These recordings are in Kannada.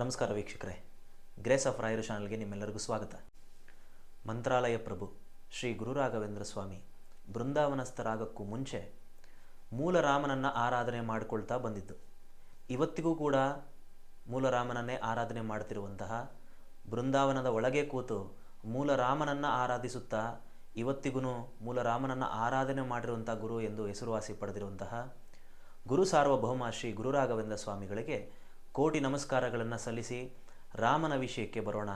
ನಮಸ್ಕಾರ ವೀಕ್ಷಕರೇ, ಗ್ರೇಸ್ ಆಫ್ ರಾಯರು ಚಾನಲ್ಗೆ ನಿಮ್ಮೆಲ್ಲರಿಗೂ ಸ್ವಾಗತ. ಮಂತ್ರಾಲಯ ಪ್ರಭು ಶ್ರೀ ಗುರು ರಾಘವೇಂದ್ರ ಸ್ವಾಮಿ ಬೃಂದಾವನಸ್ಥರಾಗಕ್ಕೂ ಮುಂಚೆ ಮೂಲ ರಾಮನನ್ನು ಆರಾಧನೆ ಮಾಡಿಕೊಳ್ತಾ ಬಂದಿದ್ದು. ಇವತ್ತಿಗೂ ಕೂಡ ಮೂಲ ರಾಮನನ್ನೇ ಆರಾಧನೆ ಮಾಡ್ತಿರುವಂತಹ, ಬೃಂದಾವನದ ಒಳಗೆ ಕೂತು ಮೂಲ ರಾಮನನ್ನು ಆರಾಧಿಸುತ್ತಾ ಇವತ್ತಿಗೂ ಮೂಲ ರಾಮನನ್ನು ಆರಾಧನೆ ಮಾಡಿರುವಂಥ ಗುರು ಎಂದು ಹೆಸರುವಾಸಿ ಪಡೆದಿರುವಂತಹ ಗುರು ಸಾರ್ವಭೌಮ ಶ್ರೀ ಗುರು ರಾಘವೇಂದ್ರ ಸ್ವಾಮಿಗಳಿಗೆ ಕೋಟಿ ನಮಸ್ಕಾರಗಳನ್ನು ಸಲ್ಲಿಸಿ ರಾಮನ ವಿಷಯಕ್ಕೆ ಬರೋಣ.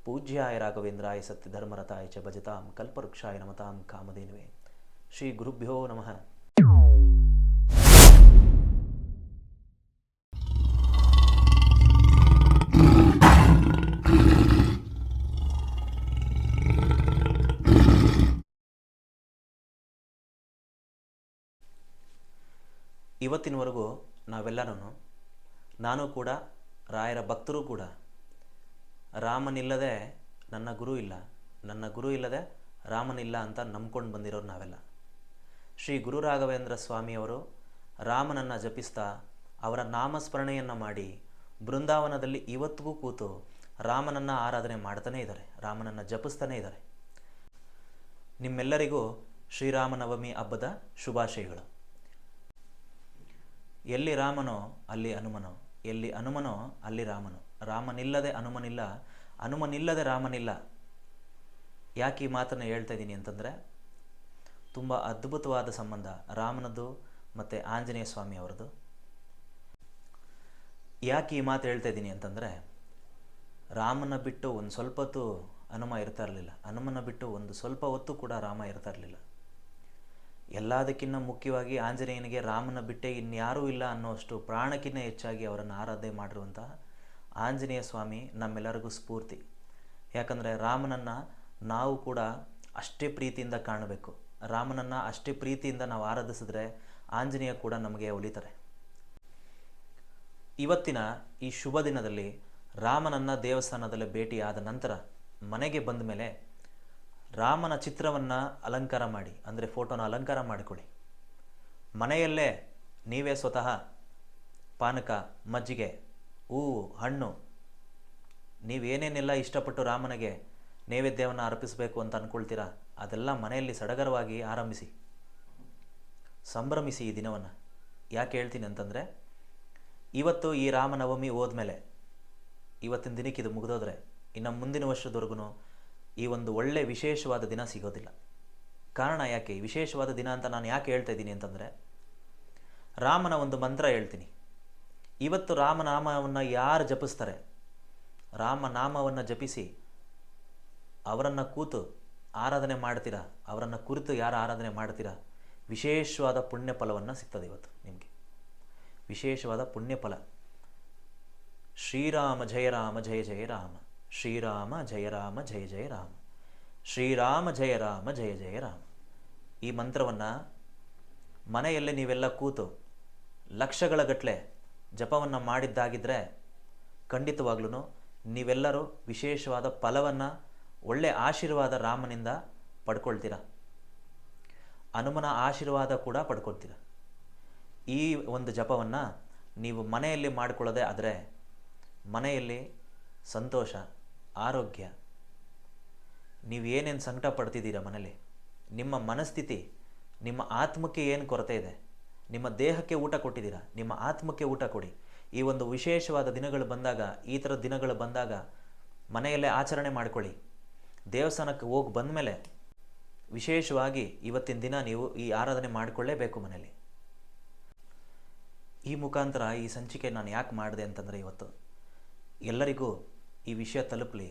ಪೂಜ್ಯಾಯ ರಾಘವೇಂದ್ರಾಯ ಸತ್ಯ ಧರ್ಮರತಾಯ ಚ ಭಜತಾಂ ಕಲ್ಪವೃಕ್ಷಾಯ ನಮತಾಂ ಕಾಮಧೇನುವೆ. ಶ್ರೀ ಗುರುಭ್ಯೋ ನಮಃ. ಇವತ್ತಿನವರೆಗೂ ನಾವೆಲ್ಲರೂ, ನಾನು ಕೂಡ, ರಾಯರ ಭಕ್ತರು ಕೂಡ, ರಾಮನಿಲ್ಲದೆ ನನ್ನ ಗುರು ಇಲ್ಲ, ನನ್ನ ಗುರು ಇಲ್ಲದೆ ರಾಮನಿಲ್ಲ ಅಂತ ನಂಬ್ಕೊಂಡು ಬಂದಿರೋರು ನಾವೆಲ್ಲ. ಶ್ರೀ ಗುರು ರಾಘವೇಂದ್ರ ಸ್ವಾಮಿಯವರು ರಾಮನನ್ನು ಜಪಿಸ್ತಾ ಅವರ ನಾಮಸ್ಮರಣೆಯನ್ನು ಮಾಡಿ ಬೃಂದಾವನದಲ್ಲಿ ಇವತ್ತಿಗೂ ಕೂತು ರಾಮನನ್ನು ಆರಾಧನೆ ಮಾಡ್ತಾನೇ ಇದ್ದಾರೆ, ರಾಮನನ್ನು ಜಪಿಸ್ತಾನೇ ಇದ್ದಾರೆ. ನಿಮ್ಮೆಲ್ಲರಿಗೂ ಶ್ರೀರಾಮನವಮಿ ಹಬ್ಬದ ಶುಭಾಶಯಗಳು. ಎಲ್ಲಿ ರಾಮನೋ ಅಲ್ಲಿ ಹನುಮನೋ, ಎಲ್ಲಿ ಹನುಮನೋ ಅಲ್ಲಿ ರಾಮನೋ. ರಾಮನಿಲ್ಲದೆ ಹನುಮನಿಲ್ಲ, ಹನುಮನಿಲ್ಲದೆ ರಾಮನಿಲ್ಲ. ಯಾಕೆ ಈ ಮಾತನ್ನು ಹೇಳ್ತಾ ಇದ್ದೀನಿ ಅಂತಂದರೆ, ತುಂಬ ಅದ್ಭುತವಾದ ಸಂಬಂಧ ರಾಮನದ್ದು ಮತ್ತು ಆಂಜನೇಯ ಸ್ವಾಮಿ ಅವರದ್ದು. ಯಾಕೆ ಈ ಮಾತು ಹೇಳ್ತಾ ಇದ್ದೀನಿ ಅಂತಂದರೆ, ರಾಮನ ಬಿಟ್ಟು ಒಂದು ಸ್ವಲ್ಪ ಹೊತ್ತು ಹನುಮ ಇರ್ತಾ ಇರಲಿಲ್ಲ, ಹನುಮನ ಬಿಟ್ಟು ಒಂದು ಸ್ವಲ್ಪ ಹೊತ್ತು ಕೂಡ ರಾಮ ಇರ್ತಾ ಇರಲಿಲ್ಲ. ಎಲ್ಲದಕ್ಕಿಂತ ಮುಖ್ಯವಾಗಿ ಆಂಜನೇಯನಿಗೆ ರಾಮನ ಬಿಟ್ಟೆ ಇನ್ಯಾರೂ ಇಲ್ಲ ಅನ್ನೋಷ್ಟು ಪ್ರಾಣಕ್ಕಿಂತ ಹೆಚ್ಚಾಗಿ ಅವರನ್ನು ಆರಾಧನೆ ಮಾಡಿರುವಂತಹ ಆಂಜನೇಯ ಸ್ವಾಮಿ ನಮ್ಮೆಲ್ಲರಿಗೂ ಸ್ಫೂರ್ತಿ. ಯಾಕಂದರೆ ರಾಮನನ್ನು ನಾವು ಕೂಡ ಅಷ್ಟೇ ಪ್ರೀತಿಯಿಂದ ಕಾಣಬೇಕು. ರಾಮನನ್ನು ಅಷ್ಟೇ ಪ್ರೀತಿಯಿಂದ ನಾವು ಆರಾಧಿಸಿದ್ರೆ ಆಂಜನೇಯ ಕೂಡ ನಮಗೆ ಒಲಿತಾರೆ. ಇವತ್ತಿನ ಈ ಶುಭ ದಿನದಲ್ಲಿ ರಾಮನನ್ನು ದೇವಸ್ಥಾನದಲ್ಲಿ ಭೇಟಿಯಾದ ನಂತರ ಮನೆಗೆ ಬಂದ ಮೇಲೆ ರಾಮನ ಚಿತ್ರವನ್ನು ಅಲಂಕಾರ ಮಾಡಿ, ಅಂದರೆ ಫೋಟೋನ ಅಲಂಕಾರ ಮಾಡಿಕೊಳ್ಳಿ. ಮನೆಯಲ್ಲೇ ನೀವೇ ಸ್ವತಃ ಪಾನಕ, ಮಜ್ಜಿಗೆ, ಹೂವು, ಹಣ್ಣು, ನೀವೇನೇನೆಲ್ಲ ಇಷ್ಟಪಟ್ಟು ರಾಮನಿಗೆ ನೈವೇದ್ಯವನ್ನು ಅರ್ಪಿಸಬೇಕು ಅಂತ ಅಂದ್ಕೊಳ್ತೀರಾ ಅದೆಲ್ಲ ಮನೆಯಲ್ಲಿ ಸಡಗರವಾಗಿ ಆರಂಭಿಸಿ, ಸಂಭ್ರಮಿಸಿ ಈ ದಿನವನ್ನು. ಯಾಕೆ ಹೇಳ್ತೀನಿ ಅಂತಂದರೆ, ಇವತ್ತು ಈ ರಾಮನವಮಿ ಹೋದ್ಮೇಲೆ, ಇವತ್ತಿನ ದಿನಕ್ಕೆ ಇದು ಮುಗಿದೋದ್ರೆ ಇನ್ನು ಮುಂದಿನ ವರ್ಷದವರೆಗೂ ಈ ಒಂದು ಒಳ್ಳೆ ವಿಶೇಷವಾದ ದಿನ ಸಿಗೋದಿಲ್ಲ. ಕಾರಣ ಯಾಕೆ ವಿಶೇಷವಾದ ದಿನ ಅಂತ ನಾನು ಯಾಕೆ ಹೇಳ್ತಾ ಇದ್ದೀನಿ ಅಂತಂದರೆ, ರಾಮನ ಒಂದು ಮಂತ್ರ ಹೇಳ್ತೀನಿ. ಇವತ್ತು ರಾಮನಾಮವನ್ನು ಯಾರು ಜಪಿಸ್ತಾರೆ, ರಾಮನಾಮವನ್ನು ಜಪಿಸಿ ಅವರನ್ನು ಕೂತು ಆರಾಧನೆ ಮಾಡ್ತೀರಾ, ಅವರನ್ನು ಕುರಿತು ಯಾರು ಆರಾಧನೆ ಮಾಡ್ತೀರಾ, ವಿಶೇಷವಾದ ಪುಣ್ಯ ಫಲವನ್ನು ಸಿಗ್ತದೆ ಇವತ್ತು ನಿಮಗೆ, ವಿಶೇಷವಾದ ಪುಣ್ಯ ಫಲ. ಶ್ರೀರಾಮ ಜಯ ರಾಮ ಜಯ ಜಯ ರಾಮ, ಶ್ರೀರಾಮ ಜಯ ರಾಮ ಜಯ ಜಯ ರಾಮ, ಶ್ರೀರಾಮ ಜಯ ರಾಮ ಜಯ ಜಯ ರಾಮ. ಈ ಮಂತ್ರವನ್ನು ಮನೆಯಲ್ಲೇ ನೀವೆಲ್ಲ ಕೂತು ಲಕ್ಷಗಳ ಗಟ್ಟಲೆ ಜಪವನ್ನು ಮಾಡಿದ್ದಾಗಿದ್ದರೆ ಖಂಡಿತವಾಗ್ಲೂ ನೀವೆಲ್ಲರೂ ವಿಶೇಷವಾದ ಫಲವನ್ನು, ಒಳ್ಳೆಯ ಆಶೀರ್ವಾದ ರಾಮನಿಂದ ಪಡ್ಕೊಳ್ತೀರ, ಹನುಮನ ಆಶೀರ್ವಾದ ಕೂಡ ಪಡ್ಕೊಳ್ತೀರ. ಈ ಒಂದು ಜಪವನ್ನು ನೀವು ಮನೆಯಲ್ಲಿ ಮಾಡಿಕೊಳ್ಳೋದೇ ಆದರೆ ಮನೆಯಲ್ಲಿ ಸಂತೋಷ, ಆರೋಗ್ಯ, ನೀವು ಏನೇನು ಸಂಕಟ ಪಡ್ತಿದ್ದೀರ ಮನೇಲಿ, ನಿಮ್ಮ ಮನಸ್ಥಿತಿ, ನಿಮ್ಮ ಆತ್ಮಕ್ಕೆ ಏನು ಕೊರತೆ ಇದೆ, ನಿಮ್ಮ ದೇಹಕ್ಕೆ ಊಟ ಕೊಟ್ಟಿದ್ದೀರಾ, ನಿಮ್ಮ ಆತ್ಮಕ್ಕೆ ಊಟ ಕೊಡಿ. ಈ ಒಂದು ವಿಶೇಷವಾದ ದಿನಗಳು ಬಂದಾಗ, ಈ ಥರದ ದಿನಗಳು ಬಂದಾಗ ಮನೆಯಲ್ಲೇ ಆಚರಣೆ ಮಾಡಿಕೊಳ್ಳಿ. ದೇವಸ್ಥಾನಕ್ಕೆ ಹೋಗಿ ಬಂದ ಮೇಲೆ ವಿಶೇಷವಾಗಿ ಇವತ್ತಿನ ದಿನ ನೀವು ಈ ಆರಾಧನೆ ಮಾಡಿಕೊಳ್ಳೇಬೇಕು ಮನೆಯಲ್ಲಿ. ಈ ಮುಖಾಂತರ ಈ ಸಂಚಿಕೆ ನಾನು ಯಾಕೆ ಮಾಡಿದೆ ಅಂತಂದರೆ, ಇವತ್ತು ಎಲ್ಲರಿಗೂ ಈ ವಿಷಯ ತಲುಪಲಿ.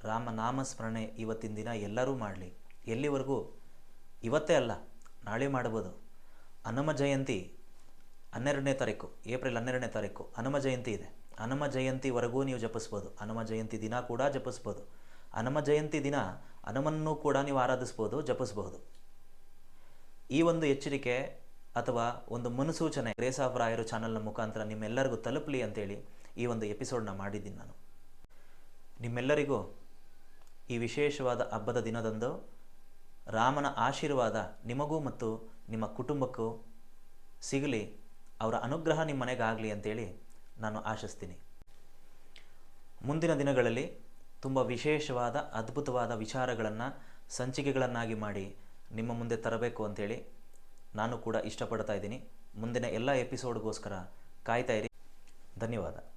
ರಾಮನಾಮಸ್ಮರಣೆ ಇವತ್ತಿನ ದಿನ ಎಲ್ಲರೂ ಮಾಡಲಿ. ಎಲ್ಲಿವರೆಗೂ, ಇವತ್ತೇ ಅಲ್ಲ ನಾಳೆ ಮಾಡ್ಬೋದು. ಹನುಮ ಜಯಂತಿ 12ನೇ ತಾರೀಕು, ಏಪ್ರಿಲ್ 12ನೇ ತಾರೀಕು ಹನುಮ ಜಯಂತಿ ಇದೆ. ಹನುಮ ಜಯಂತಿವರೆಗೂ ನೀವು ಜಪಿಸ್ಬೋದು. ಹನುಮ ಜಯಂತಿ ದಿನ ಕೂಡ ಜಪಿಸ್ಬೋದು. ಹನುಮ ಜಯಂತಿ ದಿನ ಹನುಮನ್ನು ಕೂಡ ನೀವು ಆರಾಧಿಸ್ಬೋದು, ಜಪಿಸ್ಬಹುದು. ಈ ಒಂದು ಎಚ್ಚರಿಕೆ ಅಥವಾ ಒಂದು ಮುನ್ಸೂಚನೆ ಗ್ರೇಸ್ ಆಫ್ ರಾಯರು ಚಾನಲ್ನ ಮುಖಾಂತರ ನಿಮ್ಮೆಲ್ಲರಿಗೂ ತಲುಪಲಿ ಅಂತೇಳಿ ಈ ಒಂದು ಎಪಿಸೋಡ್ನ ಮಾಡಿದ್ದೀನಿ ನಾನು. ನಿಮ್ಮೆಲ್ಲರಿಗೂ ಈ ವಿಶೇಷವಾದ ಹಬ್ಬದ ದಿನದಂದು ರಾಮನ ಆಶೀರ್ವಾದ ನಿಮಗೂ ಮತ್ತು ನಿಮ್ಮ ಕುಟುಂಬಕ್ಕೂ ಸಿಗಲಿ, ಅವರ ಅನುಗ್ರಹ ನಿಮ್ಮ ಮನೆಗಾಗಲಿ ಅಂತೇಳಿ ನಾನು ಆಶಿಸ್ತೀನಿ. ಮುಂದಿನ ದಿನಗಳಲ್ಲಿ ತುಂಬ ವಿಶೇಷವಾದ ಅದ್ಭುತವಾದ ವಿಚಾರಗಳನ್ನು ಸಂಚಿಕೆಗಳನ್ನಾಗಿ ಮಾಡಿ ನಿಮ್ಮ ಮುಂದೆ ತರಬೇಕು ಅಂಥೇಳಿ ನಾನು ಕೂಡ ಇಷ್ಟಪಡ್ತಾ ಇದ್ದೀನಿ. ಮುಂದಿನ ಎಲ್ಲ ಎಪಿಸೋಡ್ಗೋಸ್ಕರ ಕಾಯ್ತಾ ಇರಿ. ಧನ್ಯವಾದ.